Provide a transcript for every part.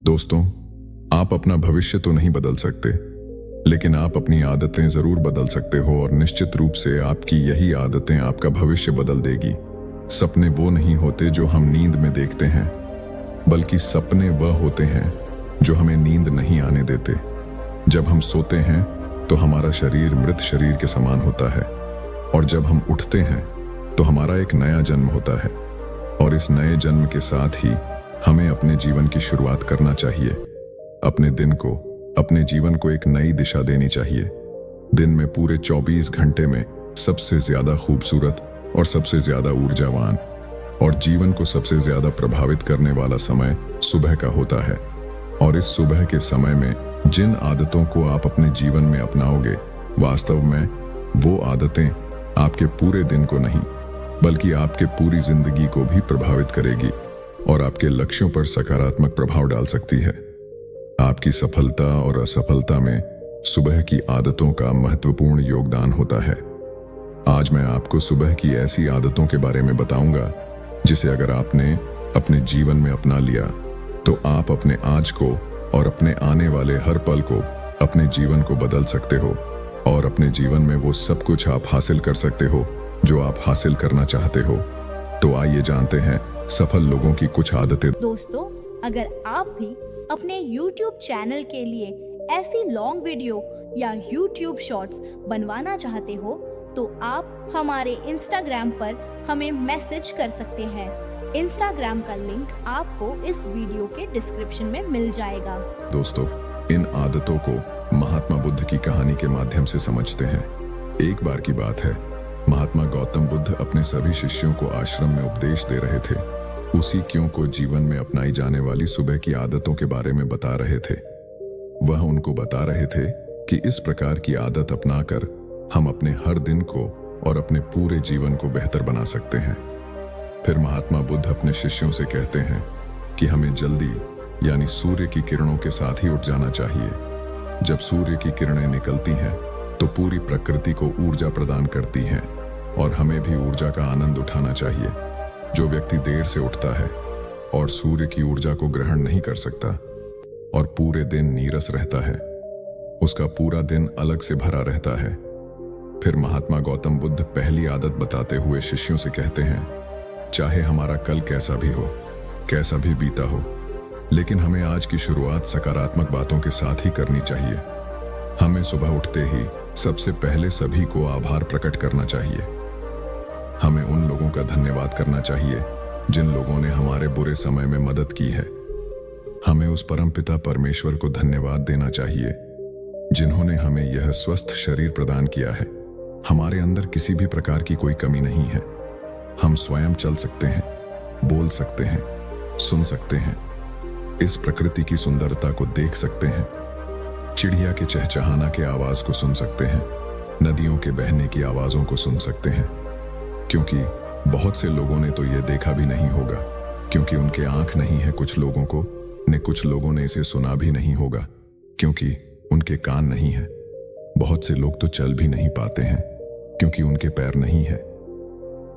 दोस्तों, आप अपना भविष्य तो नहीं बदल सकते, लेकिन आप अपनी आदतें जरूर बदल सकते हो और निश्चित रूप से आपकी यही आदतें आपका भविष्य बदल देगी। सपने वो नहीं होते जो हम नींद में देखते हैं, बल्कि सपने वह होते हैं जो हमें नींद नहीं आने देते। जब हम सोते हैं तो हमारा शरीर मृत शरीर के समान होता है, और जब हम उठते हैं तो हमारा एक नया जन्म होता है। और इस नए जन्म के साथ ही हमें अपने जीवन की शुरुआत करना चाहिए। अपने दिन को, अपने जीवन को एक नई दिशा देनी चाहिए। दिन में पूरे 24 घंटे में सबसे ज्यादा खूबसूरत और सबसे ज्यादा ऊर्जावान और जीवन को सबसे ज्यादा प्रभावित करने वाला समय सुबह का होता है। और इस सुबह के समय में जिन आदतों को आप अपने जीवन में अपनाओगे, वास्तव में वो आदतें आपके पूरे दिन को नहीं, बल्कि आपके पूरी जिंदगी को भी प्रभावित करेगी और आपके लक्ष्यों पर सकारात्मक प्रभाव डाल सकती है। आपकी सफलता और असफलता में सुबह की आदतों का महत्वपूर्ण योगदान होता है। आज मैं आपको सुबह की ऐसी आदतों के बारे में बताऊंगा जिसे अगर आपने अपने जीवन में अपना लिया तो आप अपने आज को और अपने आने वाले हर पल को, अपने जीवन को बदल सकते हो और अपने जीवन में वो सब कुछ आप हासिल कर सकते हो जो आप हासिल करना चाहते हो। तो आइए जानते हैं सफल लोगों की कुछ आदतें। दोस्तों, अगर आप भी अपने YouTube चैनल के लिए ऐसी लॉन्ग वीडियो या YouTube शॉर्ट्स बनवाना चाहते हो तो आप हमारे Instagram पर हमें मैसेज कर सकते हैं। Instagram का लिंक आपको इस वीडियो के डिस्क्रिप्शन में मिल जाएगा। दोस्तों, इन आदतों को महात्मा बुद्ध की कहानी के माध्यम से समझते हैं। एक बार की बात है, महात्मा गौतम बुद्ध अपने सभी शिष्यों को आश्रम में उपदेश दे रहे थे। उसी क्यों को जीवन में अपनाई जाने वाली सुबह की आदतों के बारे में बता रहे थे। वह उनको बता रहे थे कि इस प्रकार की आदत अपनाकर हम अपने हर दिन को और अपने पूरे जीवन को बेहतर बना सकते हैं। फिर महात्मा बुद्ध अपने शिष्यों से कहते हैं कि हमें जल्दी, यानी सूर्य की किरणों के साथ ही उठ जाना चाहिए। जब सूर्य की किरणें निकलती हैं तो पूरी प्रकृति को ऊर्जा प्रदान करती हैं और हमें भी ऊर्जा का आनंद उठाना चाहिए। जो व्यक्ति देर से उठता है और सूर्य की ऊर्जा को ग्रहण नहीं कर सकता और पूरे दिन नीरस रहता है, उसका पूरा दिन अलग से भरा रहता है। फिर महात्मा गौतम बुद्ध पहली आदत बताते हुए शिष्यों से कहते हैं, चाहे हमारा कल कैसा भी हो, कैसा भी बीता हो, लेकिन हमें आज की शुरुआत सकारात्मक बातों के साथ ही करनी चाहिए। हमें सुबह उठते ही सबसे पहले सभी को आभार प्रकट करना चाहिए। हमें उन लोगों का धन्यवाद करना चाहिए जिन लोगों ने हमारे बुरे समय में मदद की है। हमें उस परमपिता परमेश्वर को धन्यवाद देना चाहिए जिन्होंने हमें यह स्वस्थ शरीर प्रदान किया है। हमारे अंदर किसी भी प्रकार की कोई कमी नहीं है। हम स्वयं चल सकते हैं, बोल सकते हैं, सुन सकते हैं, इस प्रकृति की सुंदरता को देख सकते हैं, चिड़िया के चहचहाना के आवाज को सुन सकते हैं, नदियों के बहने की आवाजों को सुन सकते हैं। क्योंकि बहुत से लोगों ने तो यह देखा भी नहीं होगा, क्योंकि उनके आंख नहीं है कुछ लोगों को, ने कुछ लोगों ने इसे सुना भी नहीं होगा क्योंकि उनके कान नहीं है। बहुत से लोग तो चल भी नहीं पाते हैं क्योंकि उनके पैर नहीं है।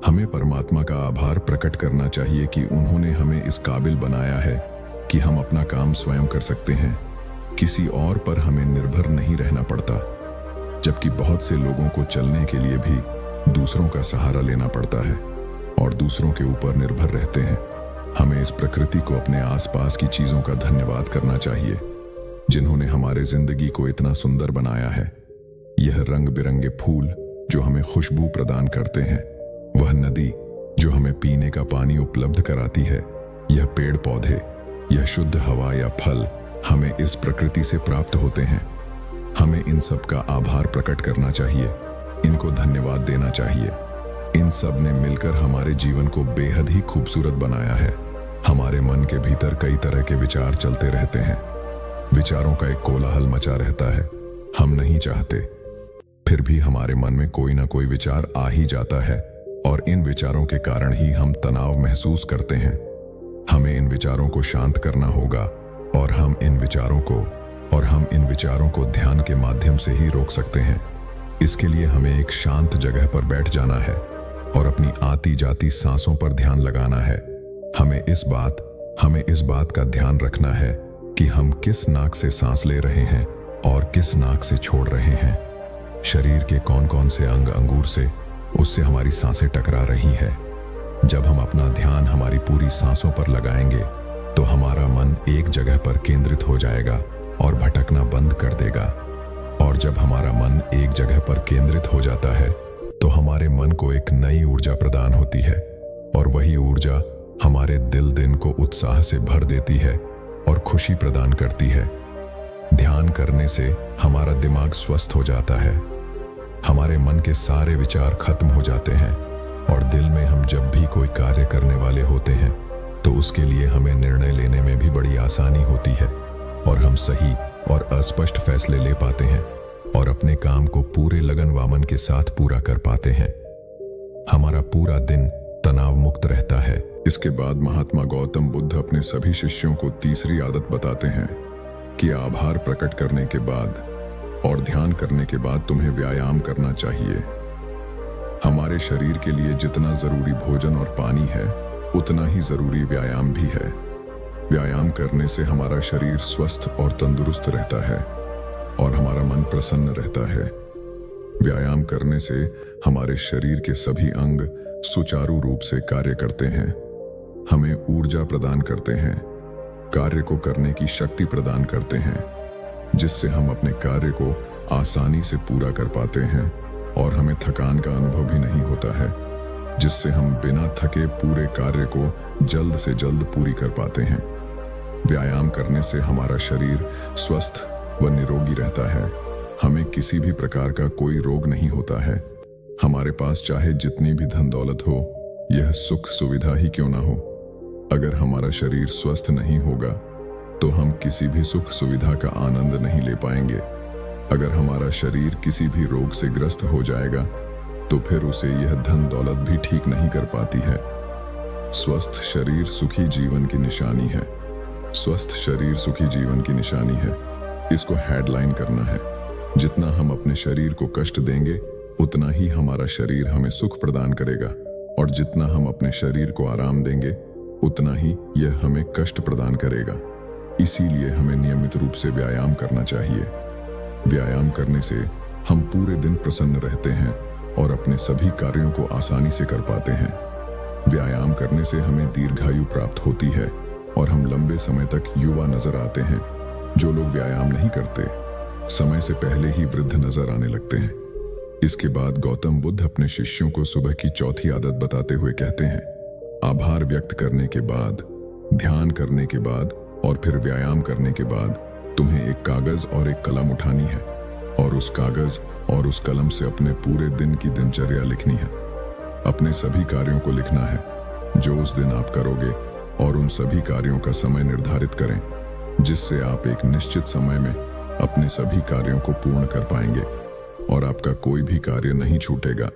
हमें परमात्मा का आभार प्रकट करना चाहिए कि उन्होंने हमें इस काबिल बनाया है कि हम अपना काम स्वयं कर सकते हैं। किसी और पर हमें निर्भर नहीं रहना पड़ता, जबकि बहुत से लोगों को चलने के लिए भी दूसरों का सहारा लेना पड़ता है और दूसरों के ऊपर निर्भर रहते हैं। हमें इस प्रकृति को, अपने आसपास की चीजों का धन्यवाद करना चाहिए जिन्होंने हमारे जिंदगी को इतना सुंदर बनाया है। यह रंग बिरंगे फूल जो हमें खुशबू प्रदान करते हैं, वह नदी जो हमें पीने का पानी उपलब्ध कराती है, यह पेड़ पौधे, यह शुद्ध हवा या फल हमें इस प्रकृति से प्राप्त होते हैं। हमें इन सब का आभार प्रकट करना चाहिए, इनको धन्यवाद देना चाहिए। इन सब ने मिलकर हमारे जीवन को बेहद ही खूबसूरत बनाया है। हमारे मन के भीतर कई तरह के विचार चलते रहते हैं। विचारों का एक कोलाहल मचा रहता है। हम नहीं चाहते, फिर भी हमारे मन में कोई ना कोई विचार आ ही जाता है और इन विचारों के कारण ही हम तनाव महसूस करते हैं। हमें इन विचारों को शांत करना होगा और हम इन विचारों को ध्यान के माध्यम से ही रोक सकते हैं। इसके लिए हमें एक शांत जगह पर बैठ जाना है और अपनी आती जाती सांसों पर ध्यान लगाना है। हमें इस बात का ध्यान रखना है कि हम किस नाक से सांस ले रहे हैं और किस नाक से छोड़ रहे हैं। शरीर के कौन कौन से अंग अंगूर से उससे हमारी सांसें टकरा रही है। जब हम अपना ध्यान हमारी पूरी सांसों पर लगाएंगे तो हमारा मन एक जगह पर केंद्रित हो जाएगा और भटकना बंद कर देगा। और जब हमारा मन एक जगह पर केंद्रित हो जाता है तो हमारे मन को एक नई ऊर्जा प्रदान होती है और वही ऊर्जा हमारे दिन को उत्साह से भर देती है और खुशी प्रदान करती है। ध्यान करने से हमारा दिमाग स्वस्थ हो जाता है, हमारे मन के सारे विचार खत्म हो जाते हैं और दिल में हम जब भी कोई कार्य करने वाले होते हैं तो उसके लिए हमें निर्णय लेने में भी बड़ी आसानी होती है और हम सही और अस्पष्ट फैसले ले पाते हैं और अपने काम को पूरे लगन वामन के साथ पूरा कर पाते हैं। हमारा पूरा दिन तनाव मुक्त रहता है। इसके बाद महात्मा गौतम बुद्ध अपने सभी शिष्यों को तीसरी आदत बताते हैं कि आभार प्रकट करने के बाद और ध्यान करने के बाद तुम्हें व्यायाम करना चाहिए। हमारे शरीर के लिए जितना जरूरी भोजन और पानी है उतना ही जरूरी व्यायाम भी है। व्यायाम करने से हमारा शरीर स्वस्थ और तंदुरुस्त रहता है और हमारा मन प्रसन्न रहता है। व्यायाम करने से हमारे शरीर के सभी अंग सुचारू रूप से कार्य करते हैं, हमें ऊर्जा प्रदान करते हैं, कार्य को करने की शक्ति प्रदान करते हैं, जिससे हम अपने कार्य को आसानी से पूरा कर पाते हैं और हमें थकान का अनुभव भी नहीं होता है, जिससे हम बिना थके पूरे कार्य को जल्द से जल्द पूरी कर पाते हैं। व्यायाम करने से हमारा शरीर स्वस्थ व निरोगी रहता है, हमें किसी भी प्रकार का कोई रोग नहीं होता है। हमारे पास चाहे जितनी भी धन दौलत हो, यह सुख सुविधा ही क्यों ना हो, अगर हमारा शरीर स्वस्थ नहीं होगा तो हम किसी भी सुख सुविधा का आनंद नहीं ले पाएंगे। अगर हमारा शरीर किसी भी रोग से ग्रस्त हो जाएगा तो फिर उसे यह धन दौलत भी ठीक नहीं कर पाती है। स्वस्थ शरीर सुखी जीवन की निशानी है। स्वस्थ शरीर सुखी जीवन की निशानी है। इसको हेडलाइन करना है। जितना हम अपने शरीर को कष्ट देंगे उतना ही हमारा शरीर हमें सुख प्रदान करेगा और जितना हम अपने शरीर को आराम देंगे उतना ही यह हमें कष्ट प्रदान करेगा। इसीलिए हमें नियमित रूप से व्यायाम करना चाहिए। व्यायाम करने से हम पूरे दिन प्रसन्न रहते हैं और अपने सभी कार्यों को आसानी से कर पाते हैं। व्यायाम करने से हमें दीर्घायु प्राप्त होती है और हम लंबे समय तक युवा नजर आते हैं। जो लोग व्यायाम नहीं करते समय से पहले ही वृद्ध नजर आने लगते हैं। इसके बाद गौतम बुद्ध अपने शिष्यों को सुबह की चौथी आदत बताते हुए कहते हैं, आभार व्यक्त करने के बाद, ध्यान करने के बाद और फिर व्यायाम करने के बाद तुम्हें एक कागज और एक कलम उठानी है और उस कागज और उस कलम से अपने पूरे दिन की दिनचर्या लिखनी है। अपने सभी कार्यों को लिखना है जो उस दिन आप करोगे और उन सभी कार्यों का समय निर्धारित करें जिससे आप एक निश्चित समय में अपने सभी कार्यों को पूर्ण कर पाएंगे और आपका कोई भी कार्य नहीं छूटेगा।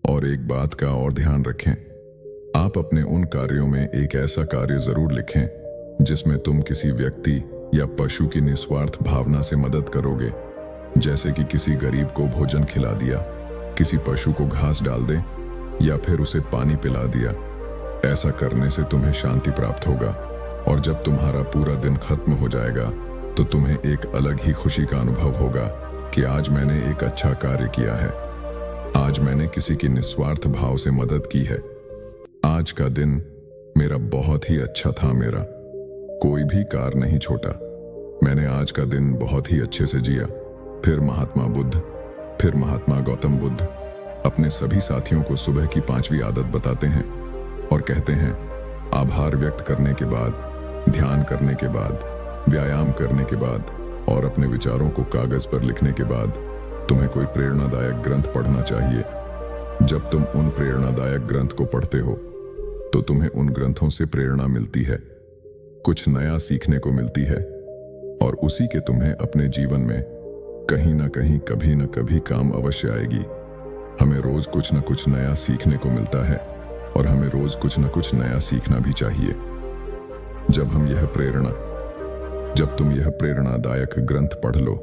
और एक बात का और ध्यान रखें, आप अपने उन कार्यों में एक ऐसा कार्य जरूर लिखें जिसमें तुम किसी व्यक्ति या पशु की निस्वार्थ भावना से मदद करोगे, जैसे कि किसी गरीब को भोजन खिला दिया, किसी पशु को घास डाल दे या फिर उसे पानी पिला दिया। ऐसा करने से तुम्हें शांति प्राप्त होगा और जब तुम्हारा पूरा दिन खत्म हो जाएगा तो तुम्हें एक अलग ही खुशी का अनुभव होगा कि आज मैंने एक अच्छा कार्य किया है, आज मैंने किसी की निस्वार्थ भाव से मदद की है, आज का दिन मेरा बहुत ही अच्छा था, मेरा कोई भी कार्य नहीं छोटा, मैंने आज का दिन बहुत ही अच्छे से जिया। फिर महात्मा गौतम बुद्ध अपने सभी साथियों को सुबह की 5वीं आदत बताते हैं और कहते हैं, आभार व्यक्त करने के बाद, ध्यान करने के बाद, व्यायाम करने के बाद और अपने विचारों को कागज पर लिखने के बाद तुम्हें कोई प्रेरणादायक ग्रंथ पढ़ना चाहिए। जब तुम उन प्रेरणादायक ग्रंथ को पढ़ते हो तो तुम्हें उन ग्रंथों से प्रेरणा मिलती है, कुछ नया सीखने को मिलती है और उसी के तुम्हें अपने जीवन में कहीं ना कहीं कभी ना कभी काम अवश्य आएगी। हमें रोज कुछ ना कुछ नया सीखने को मिलता है और हमें रोज कुछ ना कुछ नया सीखना भी चाहिए। जब तुम यह प्रेरणादायक ग्रंथ पढ़ लो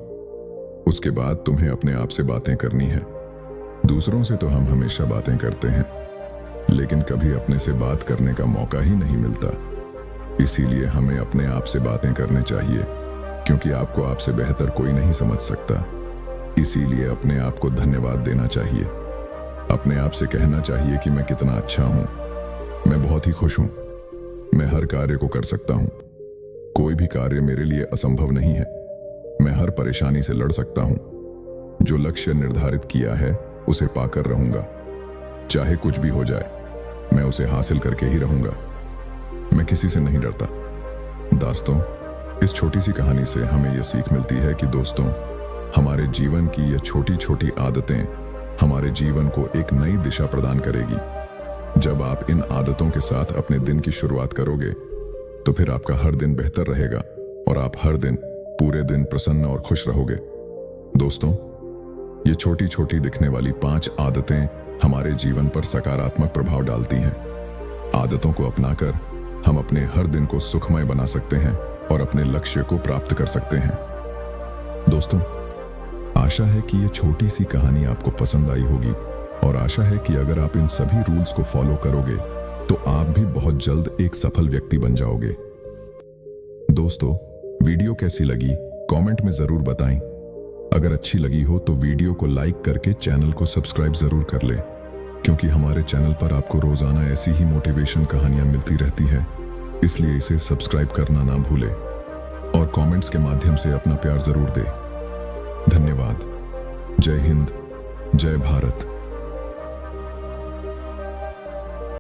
उसके बाद तुम्हें अपने आप से बातें करनी है। दूसरों से तो हम हमेशा बातें करते हैं लेकिन कभी अपने से बात करने का मौका ही नहीं मिलता। इसीलिए हमें अपने आप से बातें करनी चाहिए, क्योंकि आपको आपसे बेहतर कोई नहीं समझ सकता। इसीलिए अपने आप को धन्यवाद देना चाहिए। अपने आप से कहना चाहिए कि मैं कितना अच्छा हूं, मैं बहुत ही खुश हूं, मैं हर कार्य को कर सकता हूं, कोई भी कार्य मेरे लिए असंभव नहीं है, मैं हर परेशानी से लड़ सकता हूं, जो लक्ष्य निर्धारित किया है उसे पाकर रहूंगा, चाहे कुछ भी हो जाए मैं उसे हासिल करके ही रहूंगा, मैं किसी से नहीं डरता। दोस्तों, इस छोटी सी कहानी से हमें यह सीख मिलती है कि दोस्तों, हमारे जीवन की ये छोटी छोटी आदतें हमारे जीवन को एक नई दिशा प्रदान करेगी। जब आप इन आदतों के साथ अपने दिन की शुरुआत करोगे तो फिर आपका हर दिन बेहतर रहेगा और आप हर दिन पूरे दिन प्रसन्न और खुश रहोगे। दोस्तों, ये छोटी छोटी दिखने वाली 5 आदतें हमारे जीवन पर सकारात्मक प्रभाव डालती हैं। आदतों को अपनाकर हम अपने हर दिन को सुखमय बना सकते हैं और अपने लक्ष्य को प्राप्त कर सकते हैं। दोस्तों, आशा है कि ये छोटी सी कहानी आपको पसंद आई होगी और आशा है कि अगर आप इन सभी रूल्स को फॉलो करोगे तो आप भी बहुत जल्द एक सफल व्यक्ति बन जाओगे। दोस्तों, वीडियो कैसी लगी कमेंट में जरूर बताएं। अगर अच्छी लगी हो तो वीडियो को लाइक करके चैनल को सब्सक्राइब जरूर कर लें, क्योंकि हमारे चैनल पर आपको रोजाना ऐसी ही मोटिवेशन कहानियां मिलती रहती हैं। इसलिए इसे सब्सक्राइब करना ना भूलें और कमेंट्स के माध्यम से अपना प्यार जरूर दें। धन्यवाद। जय हिंद, जय भारत।